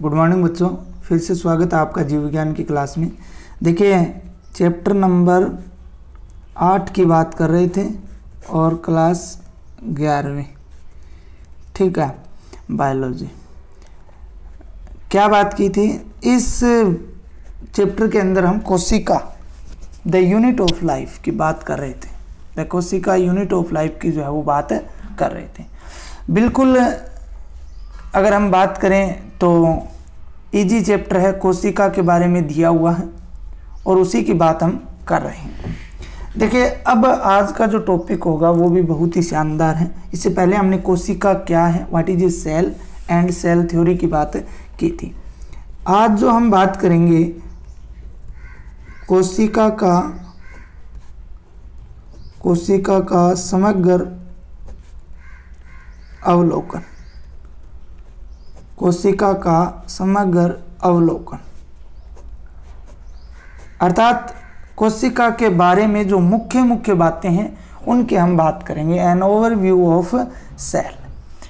Good morning बच्चों, फिर से स्वागत है आपका जीव विज्ञान की क्लास में। देखिए चैप्टर नंबर 8 की बात कर रहे थे और क्लास 11वीं, ठीक है, बायोलॉजी। क्या बात की थी इस चैप्टर के अंदर? हम कोशिका द यूनिट ऑफ लाइफ की बात कर रहे थे। द कोशिका यूनिट ऑफ लाइफ की जो है वो बात कर रहे थे। बिल्कुल अगर हम बात करें तो इजी चैप्टर है, कोशिका के बारे में दिया हुआ है और उसी की बात हम कर रहे हैं। देखिए अब आज का जो टॉपिक होगा वो भी बहुत ही शानदार है। इससे पहले हमने कोशिका क्या है, what is a cell and cell theory की बात की थी। आज जो हम बात करेंगे कोशिका का समग्र अवलोकन, कोशिका का समग्र अवलोकन, अर्थात कोशिका के बारे में जो मुख्य बातें हैं उनकी हम बात करेंगे। एन ओवरव्यू ऑफ सेल,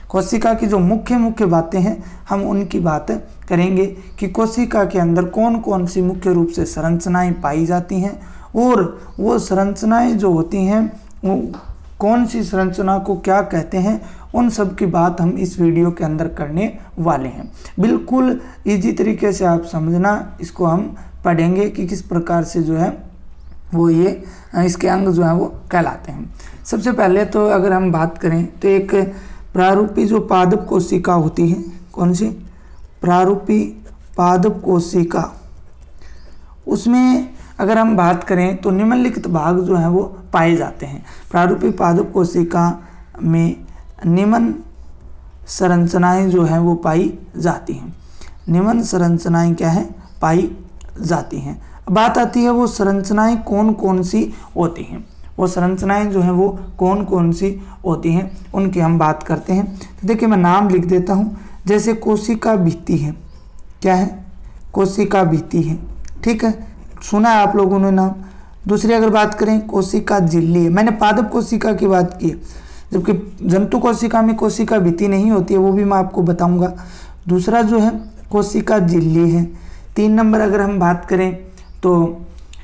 कोशिका की जो मुख्य बातें हैं हम उनकी बात करेंगे कि कोशिका के अंदर कौन कौन सी मुख्य रूप से संरचनाएं पाई जाती हैं और वो संरचनाएं जो होती हैं वो कौन सी संरचना को क्या कहते हैं, उन सब की बात हम इस वीडियो के अंदर करने वाले हैं। बिल्कुल इजी तरीके से आप समझना, इसको हम पढ़ेंगे कि किस प्रकार से जो है वो ये इसके अंग जो है वो कहलाते हैं। सबसे पहले तो अगर हम बात करें तो एक प्रारूपी जो पादप कोशिका होती है, कौन सी? प्रारूपी पादप कोशिका, उसमें अगर हम बात करें तो निम्नलिखित भाग जो हैं वो पाए जाते हैं। प्रारूपी पादप कोशिका में निम्न संरचनाएं जो हैं वो पाई जाती हैं। निम्न संरचनाएं क्या है? पाई जाती हैं। बात आती है वो संरचनाएं कौन कौन सी होती हैं, वो संरचनाएं जो हैं वो कौन कौन सी होती हैं उनकी हम बात करते हैं। तो देखिए मैं नाम लिख देता हूँ। जैसे कोशिका भित्ति है, क्या है? कोशिका भित्ति है, ठीक है, सुना है आप लोगों ने नाम। दूसरी अगर बात करें कोशिका झिल्ली है, मैंने पादप कोशिका की बात की है, जबकि जंतु कोशिका में कोशिका भित्ति नहीं होती है, वो भी मैं आपको बताऊंगा। दूसरा जो है कोशिका झिल्ली है। 3 नंबर अगर हम बात करें तो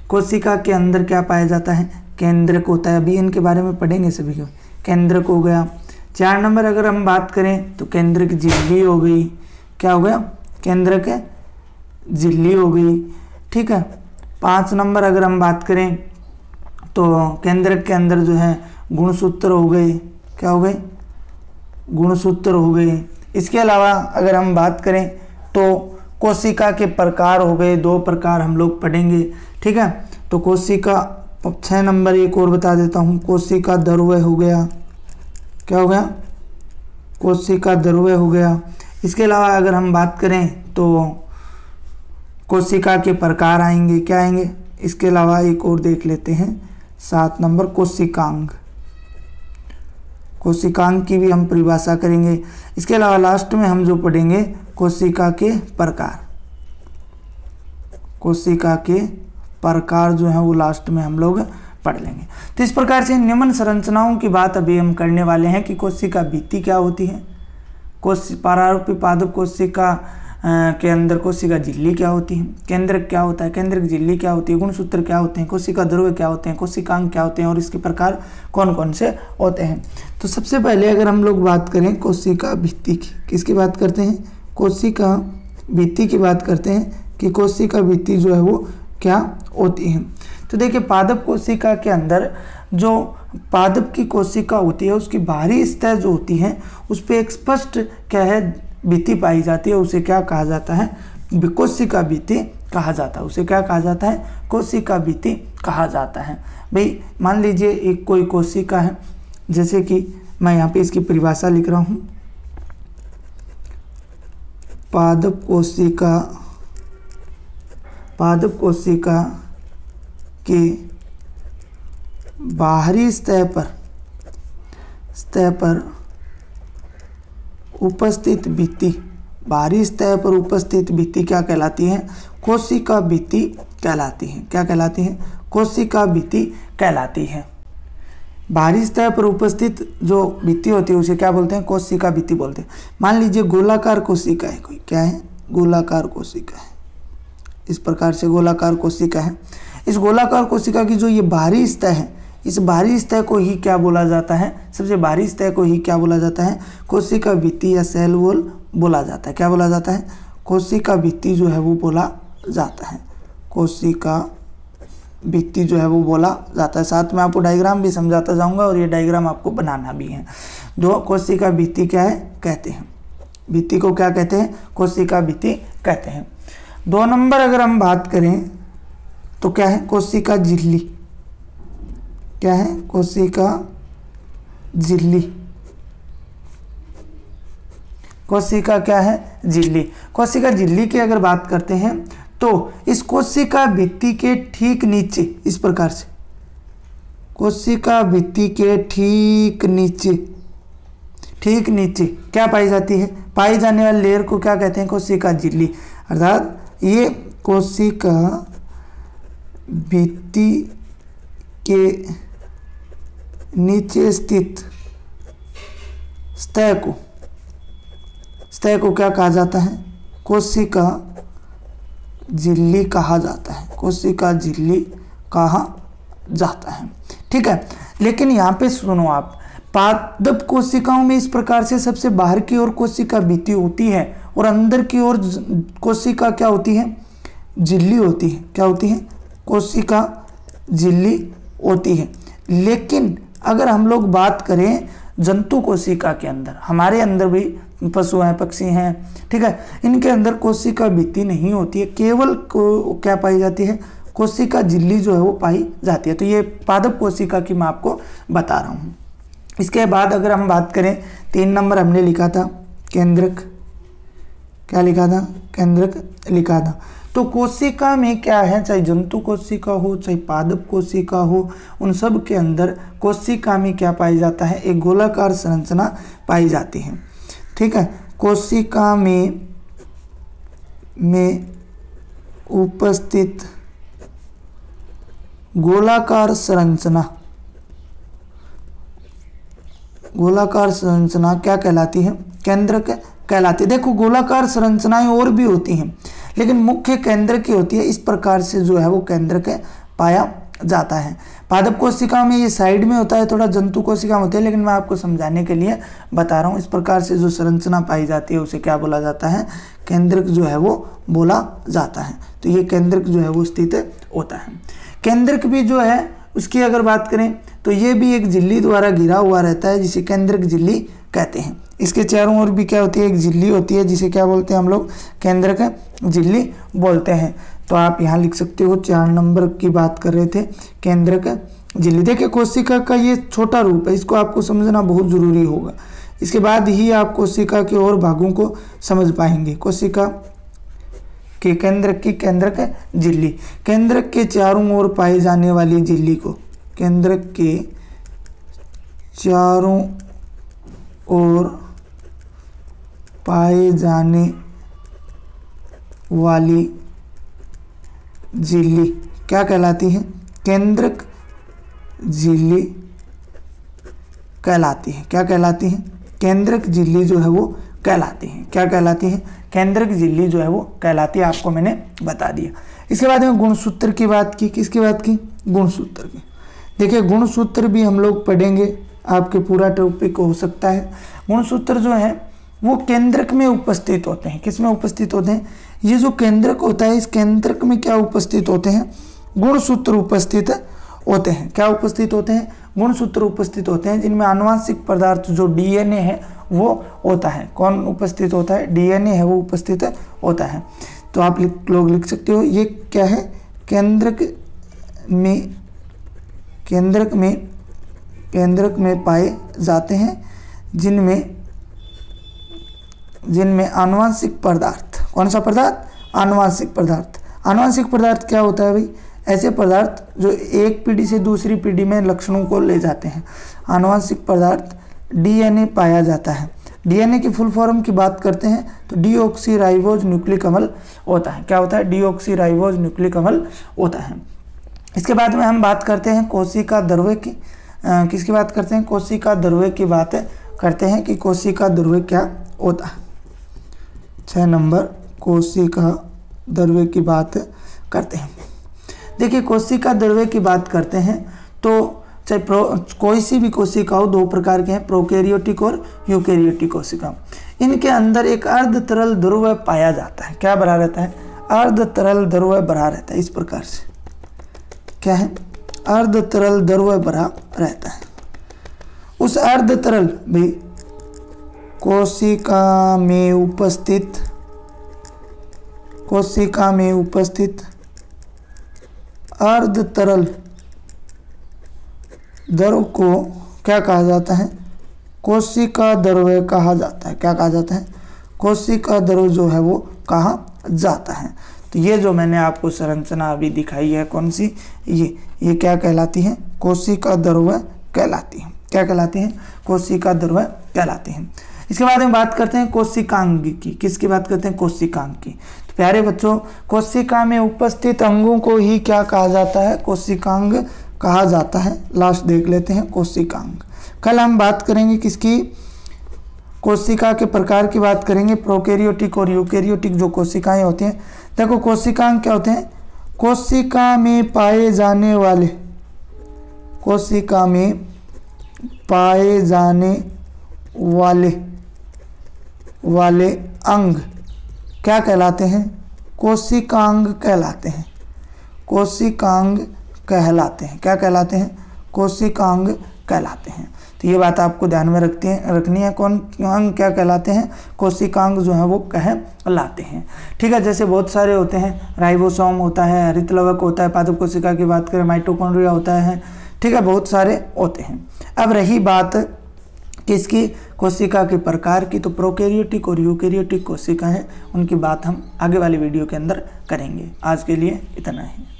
कोशिका के अंदर क्या पाया जाता है? केंद्रक होता है, अभी इनके बारे में पढ़ेंगे सभी को। केंद्रक हो गया। 4 नंबर अगर हम बात करें तो केंद्रक झिल्ली हो गई। क्या हो गया? केंद्रक झिल्ली हो गई, ठीक है। 5 नंबर अगर हम बात करें तो केंद्रक के अंदर जो है गुणसूत्र हो गए। क्या हो गए? गुणसूत्र हो गए। इसके अलावा अगर हम बात करें तो कोशिका के प्रकार हो गए, 2 प्रकार हम लोग पढ़ेंगे, ठीक है। तो कोशिका 6 नंबर एक और बता देता हूँ, कोशिका ध्रुव हो गया। क्या हो गया? कोशिका ध्रुव हो गया। इसके अलावा अगर हम बात करें तो कोशिका के प्रकार आएंगे, क्या आएंगे? इसके अलावा एक और देख लेते हैं, 7 नंबर कोशिकांग। कोशिकांग की भी हम परिभाषा करेंगे। इसके अलावा लास्ट में हम जो पढ़ेंगे कोशिका के प्रकार, कोशिका के प्रकार जो है वो लास्ट में हम लोग पढ़ लेंगे। तो इस प्रकार से निम्न संरचनाओं की बात अभी हम करने वाले हैं कि कोशिका भित्ति क्या होती है, प्रारूपी पादप कोशिका के अंदर कोशिका झिल्ली क्या होती है, केंद्रक क्या होता है, केंद्रक झिल्ली क्या होती है, गुणसूत्र क्या होते हैं, कोशिका ध्रुव क्या होते हैं, कोशिकांग क्या होते हैं और इसके प्रकार कौन कौन से होते हैं। तो सबसे पहले अगर हम लोग बात करें कोशिका भित्ति की, किसकी बात करते हैं? कोशिका भित्ति की बात करते हैं कि कोशिका भित्ति जो है वो क्या होती है। तो देखिए पादप कोशिका के अंदर जो पादप की कोशिका होती है उसकी बाहरी सतह जो होती है उस पर एक स्पष्ट क्या है भित्ति पाई जाती है, उसे क्या कहा जाता है? कोशिका भित्ति कहा जाता है। उसे क्या कहा जाता है? कोशिका भित्ति कहा जाता है। भाई मान लीजिए एक कोई कोशिका है, जैसे कि मैं यहाँ पे इसकी परिभाषा लिख रहा हूँ, पादप कोशिका के बाहरी सतह पर उपस्थित भित्ति, बाहरी सतह पर उपस्थित भित्ति क्या कहलाती है? कोशिका भित्ति कहलाती है। क्या कहलाती है? कोशिका भित्ति कहलाती है। बाहरी सतह पर उपस्थित जो भित्ति होती है उसे क्या बोलते हैं? कोशिका भित्ति बोलते हैं। मान लीजिए गोलाकार कोशिका है कोई, क्या है? गोलाकार कोशिका है। इस प्रकार से गोलाकार कोशिका है। इस गोलाकार कोशिका की जो ये बाहरी सतह है, इस बाहरी सतह को ही क्या बोला जाता है, सबसे बाहरी सतह को ही क्या बोला जाता है, कोशिका भित्ति या सेल वॉल बोला जाता है। क्या बोला जाता है, कोशिका भित्ति जो है वो बोला जाता है। कोशिका भित्ति जो है वो बोला जाता है। साथ में आपको डायग्राम भी समझाता जाऊंगा और ये डायग्राम आपको बनाना भी है। जो कोशिका भित्ति क्या है कहते हैं, भित्ति को क्या कहते हैं, कोशिका भित्ति कहते हैं। 2 नंबर अगर हम बात करें तो क्या है, कोशिका झिल्ली। क्या है, कोशिका झिल्ली। कोशिका क्या है, झिल्ली। कोशिका झिल्ली की अगर बात करते हैं तो इस कोशिका भित्ति के ठीक नीचे, इस प्रकार से कोशिका भित्ति के ठीक नीचे क्या पाई जाती है, पाई जाने वाली लेयर को क्या कहते हैं, कोशिका झिल्ली। अर्थात ये कोशिका भित्ति के नीचे स्थित सतह को क्या कहा जाता है, कोशिका झिल्ली कहा जाता है। कोशिका झिल्ली कहा जाता है। ठीक है, लेकिन यहाँ पे सुनो आप, पादप कोशिकाओं में इस प्रकार से सबसे बाहर की ओर कोशिका भित्ति होती है और अंदर की ओर कोशिका क्या होती है, झिल्ली होती है। क्या होती है, कोशिका झिल्ली होती है। लेकिन अगर हम लोग बात करें जंतु कोशिका के अंदर, हमारे अंदर भी पशु हैं, पक्षी हैं, ठीक है, इनके अंदर कोशिका भित्ति नहीं होती है, केवल क्या पाई जाती है, कोशिका झिल्ली जो है वो पाई जाती है। तो ये पादप कोशिका की मैं आपको बता रहा हूँ। इसके बाद अगर हम बात करें 3 नंबर हमने लिखा था केंद्रक। क्या लिखा था, केंद्रक लिखा था। तो कोशिका में क्या है, चाहे जंतु कोशिका हो चाहे पादप कोशिका हो, उन सब के अंदर कोशिका में क्या पाई जाता है, एक गोलाकार संरचना पाई जाती है। ठीक है, कोशिका में उपस्थित गोलाकार संरचना क्या कहलाती है, केंद्रक कहलाती है। देखो गोलाकार संरचनाएं और भी होती हैं, लेकिन मुख्य केंद्र की होती है। इस प्रकार से जो है वो केंद्रक पाया जाता है। पादप कोशिका में ये साइड में होता है, थोड़ा जंतु कोशिका में होती है, लेकिन मैं आपको समझाने के लिए बता रहा हूँ। इस प्रकार से जो संरचना पाई जाती है उसे क्या बोला जाता है, केंद्रक जो है वो बोला जाता है। तो ये केंद्रक जो है वो स्थित होता है। केंद्रक भी जो है उसकी अगर बात करें तो ये भी एक झिल्ली द्वारा घिरा हुआ रहता है, जिसे केंद्रक झिल्ली कहते हैं। इसके चारों ओर भी क्या होती है, एक झिल्ली होती है, जिसे क्या बोलते हैं हम लोग, केंद्रक झिल्ली बोलते हैं। तो आप यहाँ लिख सकते हो, 4 नंबर की बात कर रहे थे, केंद्रक झिल्ली। देखिए कोशिका का ये छोटा रूप है, इसको आपको समझना बहुत जरूरी होगा। इसके बाद ही आप कोशिका के और भागों को समझ पाएंगे। कोशिका के केंद्रक की केंद्रक झिल्ली, केंद्रक के चारों ओर पाई जाने वाली झिल्ली को, केंद्रक के चारों ओर पाए जाने वाली झिल्ली क्या कहलाती है, केंद्रक झिल्ली कहलाती है। क्या कहलाती है, केंद्रक झिल्ली जो है वो कहलाती है। क्या कहलाती है, केंद्रक झिल्ली जो है वो कहलाती है। आपको मैंने बता दिया। इसके बाद में गुणसूत्र की बात की। किसकी बात की, गुणसूत्र की। देखिए गुणसूत्र भी हम लोग पढ़ेंगे, आपके पूरा टॉपिक हो सकता है। गुणसूत्र जो है वो केंद्रक में उपस्थित होते हैं। किस में उपस्थित होते हैं, ये जो केंद्रक होता है, इस केंद्रक में क्या उपस्थित होते हैं, गुणसूत्र उपस्थित होते हैं। क्या उपस्थित होते हैं, गुणसूत्र उपस्थित होते हैं, जिनमें आनुवांशिक पदार्थ जो डीएनए है वो होता है। कौन उपस्थित होता है, डीएनए है वो उपस्थित होता है। तो आप लोग लिख सकते हो, ये क्या है, केंद्रक में पाए जाते हैं, जिनमें आनुवांशिक पदार्थ, कौन सा पदार्थ, आनुवांशिक पदार्थ। आनुवांशिक पदार्थ क्या होता है भाई, ऐसे पदार्थ जो एक पीढ़ी से दूसरी पीढ़ी में लक्षणों को ले जाते हैं। आनुवांशिक पदार्थ डीएनए पाया जाता है। डीएनए की फुल फॉर्म की बात करते हैं तो डीऑक्सीराइबोज न्यूक्लिक अम्ल होता है। क्या होता है, डीऑक्सीराइबोज न्यूक्लिक अम्ल होता है। इसके बाद में हम बात करते हैं कोशिका द्रव्य की। किसकी बात करते हैं, कोशिका द्रव्य की बात करते हैं कि कोशिका द्रव्य क्या होता है। 6 नंबर कोशिका द्रव्य की बात करते हैं। देखिए कोशिका द्रव्य की बात करते हैं तो चाहे कोई सी भी कोशिका हो, दो प्रकार के हैं, प्रोकैरियोटिक और यूकैरियोटिक कोशिका। इनके अंदर एक अर्ध तरल द्रव्य पाया जाता है। क्या भरा रहता है? अर्ध तरल द्रव्य भरा रहता है। इस प्रकार से क्या है? अर्ध तरल द्रव्य भरा रहता है। उस अर्ध तरल भी कोशिका में उपस्थित अर्ध तरल द्रव को क्या कहा जाता है? कोशिका द्रव्य कहा जाता है। क्या कहा जाता है? कोशिका द्रव्य जो है वो कहा जाता है। तो ये जो मैंने आपको संरचना अभी दिखाई है, कौन सी? ये क्या कहलाती है? कोशिका द्रव्य कहलाती है। क्या कहलाती है? कोशिका द्रव्य कहलाती है। इसके बाद हम बात करते हैं कोशिकांग की। किसकी बात करते हैं? कोशिकांग की। तो प्यारे बच्चों, कोशिका में उपस्थित अंगों को ही क्या कहा जाता है? कोशिकांग कहा जाता है। लास्ट देख लेते हैं कोशिकांग। कल हम बात करेंगे किसकी? कोशिका के प्रकार की बात करेंगे, प्रोकैरियोटिक और यूकैरियोटिक जो कोशिकाएं होती हैं। देखो कोशिकांग क्या होते हैं? कोशिका में पाए जाने वाले अंग क्या कहलाते हैं? कोशिकांग कहलाते हैं। कोशिकांग कहलाते हैं। क्या कहलाते हैं? कोशिकांग कहलाते हैं। तो ये बात आपको ध्यान में रखनी है। कौन अंग क्या कहलाते हैं? कोशिकांग जो है वो कहलाते हैं। ठीक है। जैसे बहुत सारे होते हैं, राइबोसोम होता है, हरित लवक होता है, पादप कोशिका की बात करें माइटोकॉन्ड्रिया होता है। ठीक है, बहुत सारे होते हैं। अब रही बात किसकी? कोशिका के प्रकार की, तो प्रोकैरियोटिक और यूकैरियोटिक कोशिका है, उनकी बात हम आगे वाली वीडियो के अंदर करेंगे। आज के लिए इतना ही।